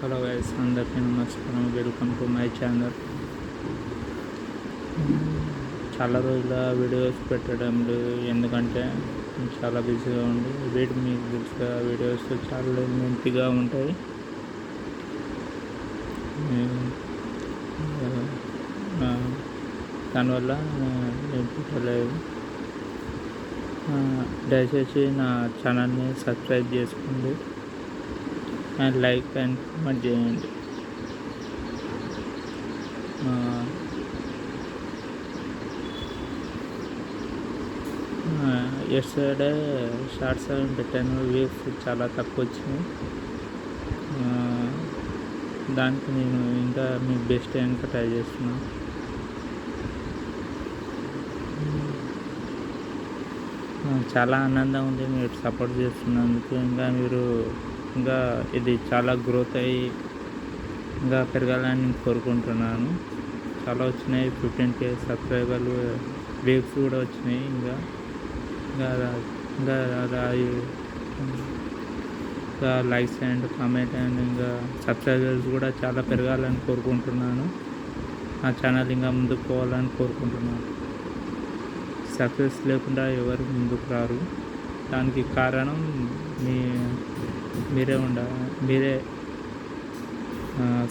Hello guys, అందరికీ నమస్కారం. Welcome to my channel. చాలా రోజుల వీడియోస్ పెట్టడం లేదు, ఎందుకంటే చాలా బిజీగా ఉండి మీకు తెలుసుగా వీడియోస్ చాలా లెంతీగా ఉంటాయి. దానివల్ల నేను పెట్టలేదు. దయచేసి నా ఛానల్ని సబ్స్క్రైబ్ చేసుకోండి అండ్ లైక్ అండ్ కామెంట్ చేయండి. ఎస్టర్డే షార్ట్స్ అవి పెట్టాను, వ్యూస్ చాలా తక్కువ వచ్చినాయి. దానికి నేను ఇంకా మీ బెస్ట్ ఇంకా ట్రై చేస్తున్నాను. చాలా ఆనందంగా ఉంది మీరు సపోర్ట్ చేస్తున్నందుకు. ఇంకా ఇది చాలా గ్రోత్ అయ్యి ఇంకా పెరగాలని నేను కోరుకుంటున్నాను. చాలా వచ్చినాయి, 15K సబ్స్క్రైబర్లు, వ్యూస్ కూడా వచ్చినాయి. ఇంకా లైక్స్ అండ్ కామెంట్ అండ్ ఇంకా సబ్స్క్రైబర్స్ కూడా చాలా పెరగాలని కోరుకుంటున్నాను. నా ఛానల్ ఇంకా ముందుకు పోవాలని కోరుకుంటున్నాను. సక్సెస్ లేకుండా ఎవరు ముందుకు రారు. దానికి కారణం మీరే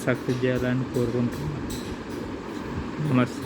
సక్సెస్ చేయాలని కోరుకుంటున్నాను. నమస్తే.